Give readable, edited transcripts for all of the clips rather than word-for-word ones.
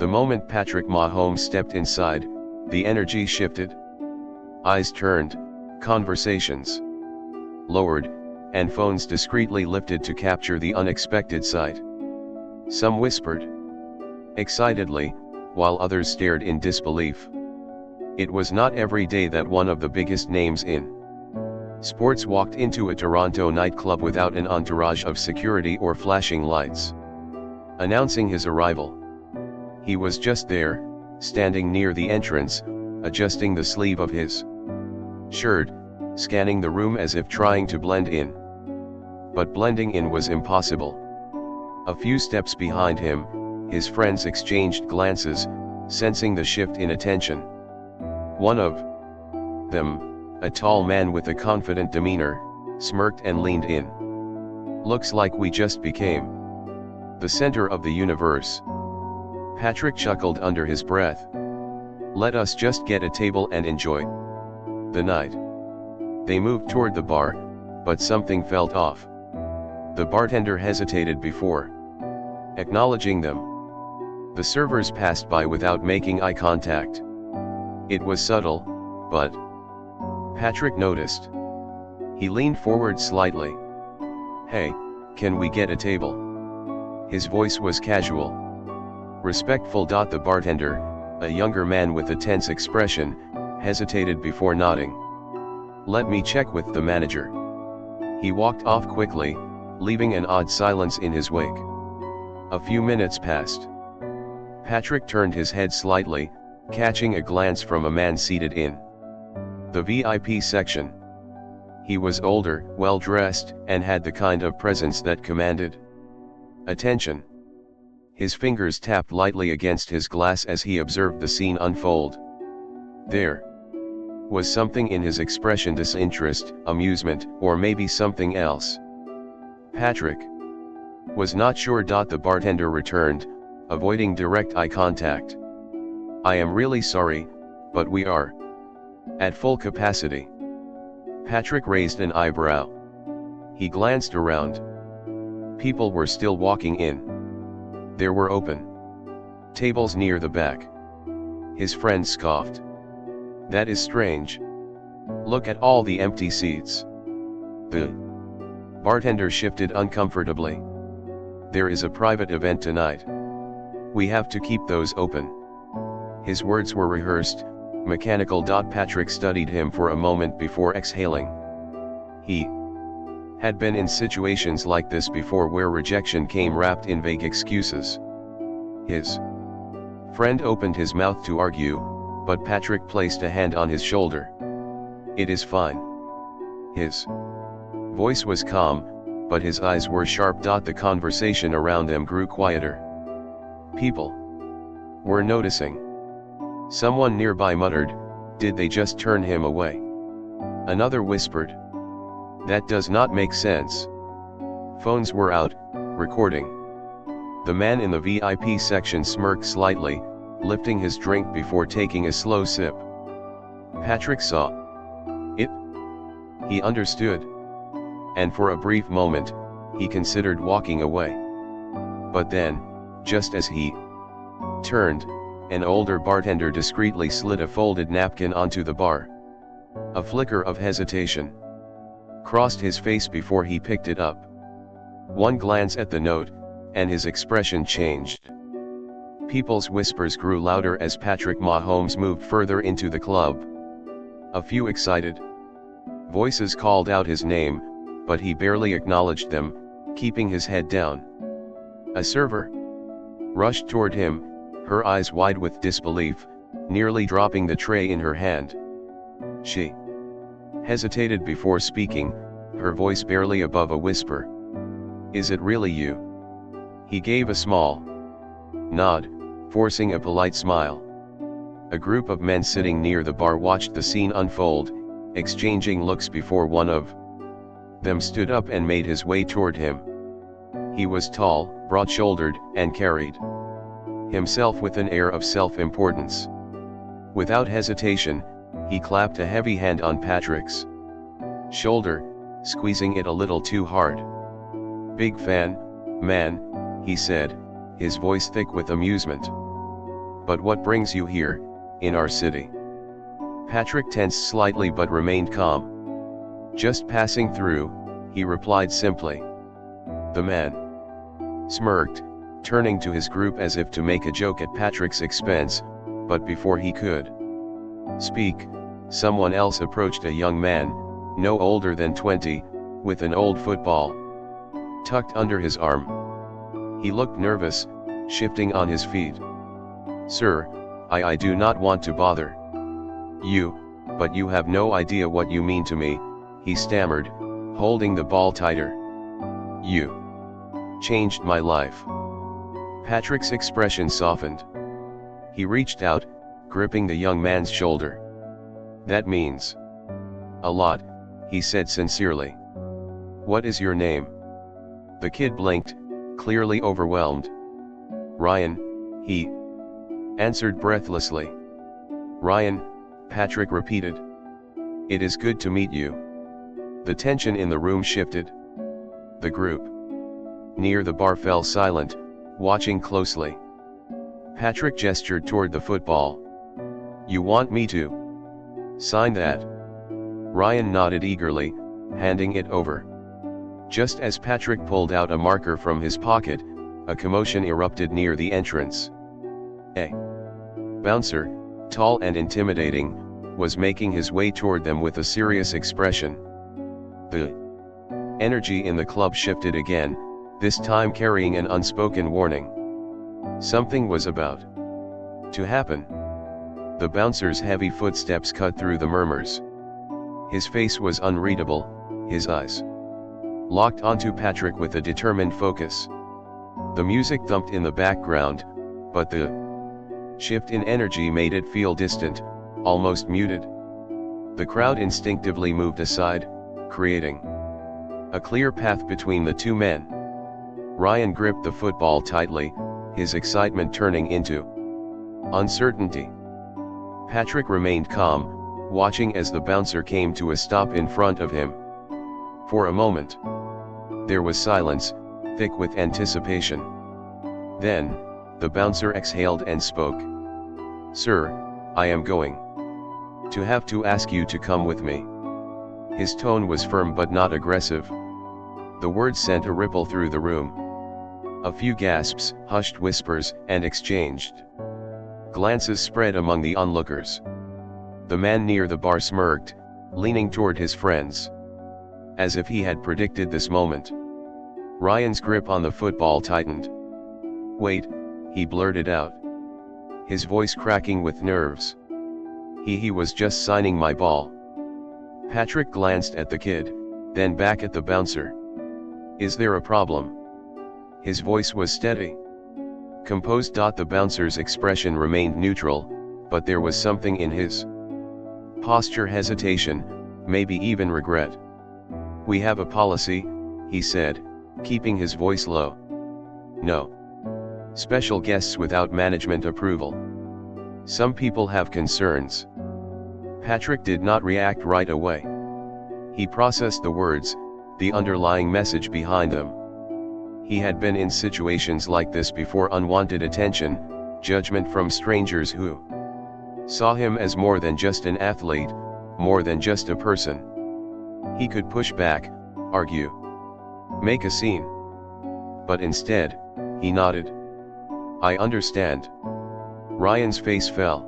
The moment Patrick Mahomes stepped inside, the energy shifted. Eyes turned, conversations lowered, and phones discreetly lifted to capture the unexpected sight. Some whispered excitedly, while others stared in disbelief. It was not every day that one of the biggest names in sports walked into a Toronto nightclub without an entourage of security or flashing lights announcing his arrival. He was just there, standing near the entrance, adjusting the sleeve of his shirt, scanning the room as if trying to blend in. But blending in was impossible. A few steps behind him, his friends exchanged glances, sensing the shift in attention. One of them, a tall man with a confident demeanor, smirked and leaned in. "Looks like we just became the center of the universe." Patrick chuckled under his breath. "Let us just get a table and enjoy the night." They moved toward the bar, but something felt off. The bartender hesitated before acknowledging them. The servers passed by without making eye contact. It was subtle, but Patrick noticed. He leaned forward slightly. "Hey, can we get a table?" His voice was casual. Respectful. The bartender, a younger man with a tense expression, hesitated before nodding. "Let me check with the manager." He walked off quickly, leaving an odd silence in his wake. A few minutes passed. Patrick turned his head slightly, catching a glance from a man seated in the VIP section. He was older, well-dressed, and had the kind of presence that commanded attention. His fingers tapped lightly against his glass as he observed the scene unfold. There was something in his expression: disinterest, amusement, or maybe something else. Patrick was not sure. The bartender returned, avoiding direct eye contact. "I am really sorry, but we are at full capacity." Patrick raised an eyebrow. He glanced around. People were still walking in. There were open tables near the back. His friend scoffed. "That is strange. Look at all the empty seats." The bartender shifted uncomfortably. "There is a private event tonight. We have to keep those open." His words were rehearsed, mechanical. Patrick studied him for a moment before exhaling. He had been in situations like this before, where rejection came wrapped in vague excuses. His friend opened his mouth to argue, but Patrick placed a hand on his shoulder. "It is fine." His voice was calm, but his eyes were sharp. The conversation around them grew quieter. People were noticing. Someone nearby muttered, "Did they just turn him away?" Another whispered, "That does not make sense." Phones were out, recording. The man in the VIP section smirked slightly, lifting his drink before taking a slow sip. Patrick saw it. He understood. And for a brief moment, he considered walking away. But then, just as he turned, an older bartender discreetly slid a folded napkin onto the bar. A flicker of hesitation crossed his face before he picked it up. One glance at the note, and his expression changed. People's whispers grew louder as Patrick Mahomes moved further into the club. A few excited voices called out his name, but he barely acknowledged them, keeping his head down. A server rushed toward him, her eyes wide with disbelief, nearly dropping the tray in her hand. She hesitated before speaking, her voice barely above a whisper. "Is it really you?" He gave a small nod, forcing a polite smile. A group of men sitting near the bar watched the scene unfold, exchanging looks before one of them stood up and made his way toward him. He was tall, broad-shouldered, and carried himself with an air of self-importance. Without hesitation, he clapped a heavy hand on Patrick's shoulder, squeezing it a little too hard. "Big fan, man," he said, his voice thick with amusement. But what brings you here, in our city? Patrick tensed slightly but remained calm. Just passing through, he replied simply. The man smirked, turning to his group as if to make a joke at Patrick's expense, but before he could speak, someone else approached, a young man, no older than 20, with an old football tucked under his arm. He looked nervous, shifting on his feet. Sir, I do not want to bother you, but you have no idea what you mean to me, he stammered, holding the ball tighter. You changed my life. Patrick's expression softened. He reached out, gripping the young man's shoulder. That means a lot, he said sincerely. What is your name? The kid blinked, clearly overwhelmed. Ryan, he answered breathlessly. Ryan, Patrick repeated. It is good to meet you. The tension in the room shifted. The group near the bar fell silent, watching closely. Patrick gestured toward the football. You want me to sign that? Ryan nodded eagerly, handing it over. Just as Patrick pulled out a marker from his pocket, a commotion erupted near the entrance. A bouncer, tall and intimidating, was making his way toward them with a serious expression. The energy in the club shifted again, this time carrying an unspoken warning. Something was about to happen. The bouncer's heavy footsteps cut through the murmurs. His face was unreadable, his eyes locked onto Patrick with a determined focus. The music thumped in the background, but the shift in energy made it feel distant, almost muted. The crowd instinctively moved aside, creating a clear path between the two men. Ryan gripped the football tightly, his excitement turning into uncertainty. Patrick remained calm, watching as the bouncer came to a stop in front of him. For a moment, there was silence, thick with anticipation. Then, the bouncer exhaled and spoke. Sir, I am going to have to ask you to come with me. His tone was firm but not aggressive. The words sent a ripple through the room. A few gasps, hushed whispers, and exchanged glances spread among the onlookers. The man near the bar smirked, leaning toward his friends, as if he had predicted this moment. Ryan's grip on the football tightened. Wait, he blurted out, his voice cracking with nerves. He was just signing my ball. Patrick glanced at the kid, then back at the bouncer. Is there a problem? His voice was steady, composed. The bouncer's expression remained neutral, but there was something in his posture, hesitation, maybe even regret. We have a policy, he said, keeping his voice low. No special guests without management approval. Some people have concerns. Patrick did not react right away. He processed the words, the underlying message behind them. He had been in situations like this before: unwanted attention, judgment from strangers who saw him as more than just an athlete, more than just a person. He could push back, argue, make a scene. But instead, he nodded. I understand. Ryan's face fell.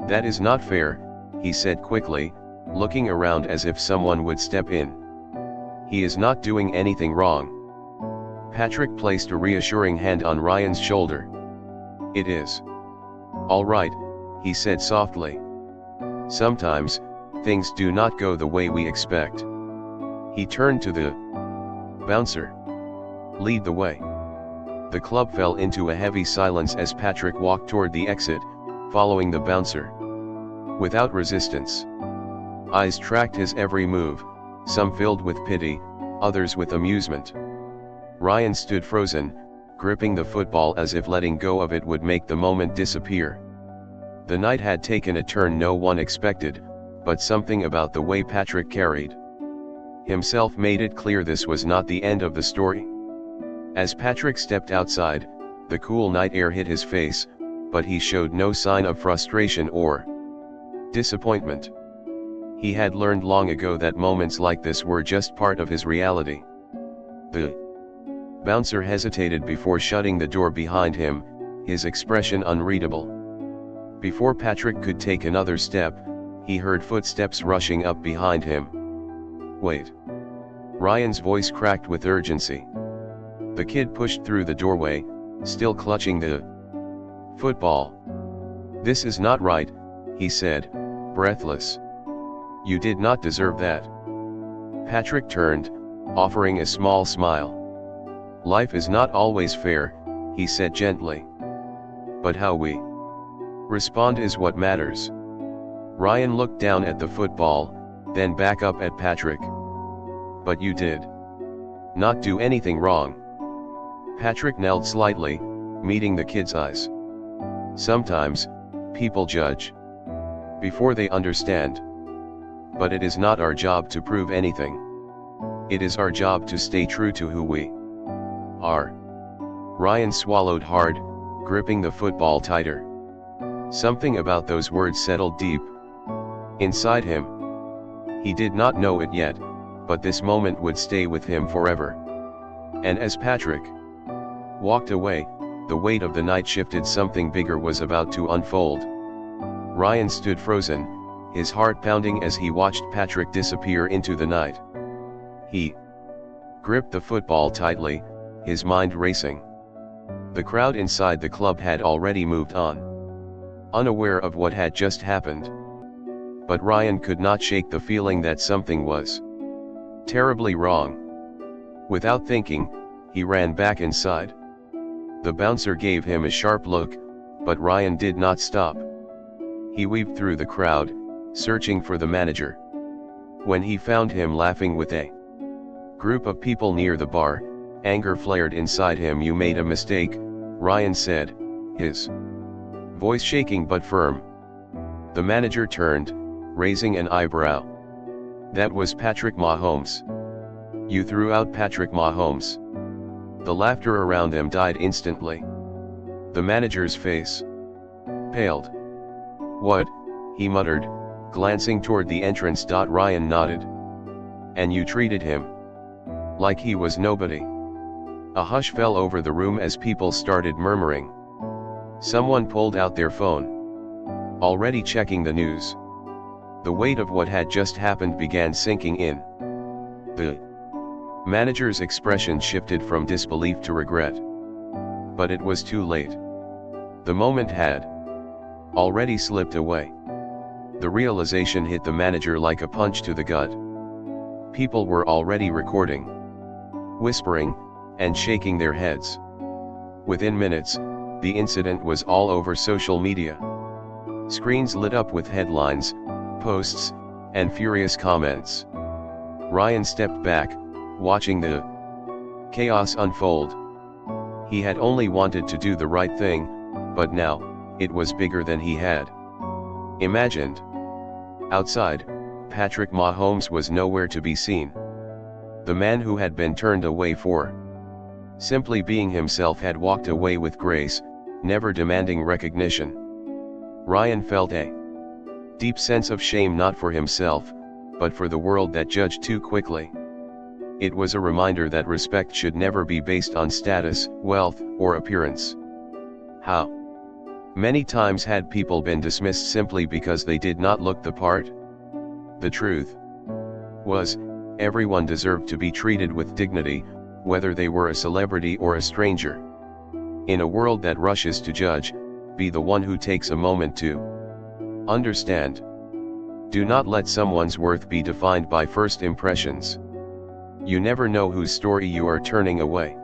That is not fair, he said quickly, looking around as if someone would step in. He is not doing anything wrong. Patrick placed a reassuring hand on Ryan's shoulder. It is all right, he said softly. Sometimes, things do not go the way we expect. He turned to the bouncer. Lead the way. The club fell into a heavy silence as Patrick walked toward the exit, following the bouncer without resistance. Eyes tracked his every move, some filled with pity, others with amusement. Ryan stood frozen, gripping the football as if letting go of it would make the moment disappear. The night had taken a turn no one expected, but something about the way Patrick carried himself made it clear this was not the end of the story. As Patrick stepped outside, the cool night air hit his face, but he showed no sign of frustration or disappointment. He had learned long ago that moments like this were just part of his reality. The bouncer hesitated before shutting the door behind him, his expression unreadable. Before Patrick could take another step, he heard footsteps rushing up behind him. "Wait." Ryan's voice cracked with urgency. The kid pushed through the doorway, still clutching the football. "This is not right," he said, breathless. "You did not deserve that." Patrick turned, offering a small smile. "Life is not always fair," he said gently. "But how we respond is what matters." Ryan looked down at the football, then back up at Patrick. "But you did not do anything wrong." Patrick knelt slightly, meeting the kid's eyes. "Sometimes, people judge before they understand. But it is not our job to prove anything. It is our job to stay true to who we are." Ryan swallowed hard, gripping the football tighter. Something about those words settled deep inside him. He did not know it yet, but this moment would stay with him forever. And as Patrick walked away, the weight of the night shifted. Something bigger was about to unfold. Ryan stood frozen, his heart pounding as he watched Patrick disappear into the night. He gripped the football tightly, his mind racing. The crowd inside the club had already moved on, unaware of what had just happened. But Ryan could not shake the feeling that something was terribly wrong. Without thinking, he ran back inside. The bouncer gave him a sharp look, but Ryan did not stop. He weaved through the crowd, searching for the manager. When he found him laughing with a group of people near the bar, anger flared inside him. "You made a mistake," Ryan said, his voice shaking but firm. The manager turned, raising an eyebrow. "That was Patrick Mahomes. You threw out Patrick Mahomes." The laughter around them died instantly. The manager's face paled. "What?" he muttered, glancing toward the entrance. Ryan nodded. "And you treated him like he was nobody." A hush fell over the room as people started murmuring. Someone pulled out their phone, already checking the news. The weight of what had just happened began sinking in. The manager's expression shifted from disbelief to regret. But it was too late. The moment had already slipped away. The realization hit the manager like a punch to the gut. People were already recording, whispering, and shaking their heads. Within minutes, the incident was all over social media. Screens lit up with headlines, posts, and furious comments. Ryan stepped back, watching the chaos unfold. He had only wanted to do the right thing, but now, it was bigger than he had imagined. Outside, Patrick Mahomes was nowhere to be seen. The man who had been turned away for simply being himself had walked away with grace, never demanding recognition. Ryan felt a deep sense of shame, not for himself, but for the world that judged too quickly. It was a reminder that respect should never be based on status, wealth, or appearance. How many times had people been dismissed simply because they did not look the part? The truth was, everyone deserved to be treated with dignity, whether they were a celebrity or a stranger. In a world that rushes to judge, be the one who takes a moment to understand. Do not let someone's worth be defined by first impressions. You never know whose story you are turning away.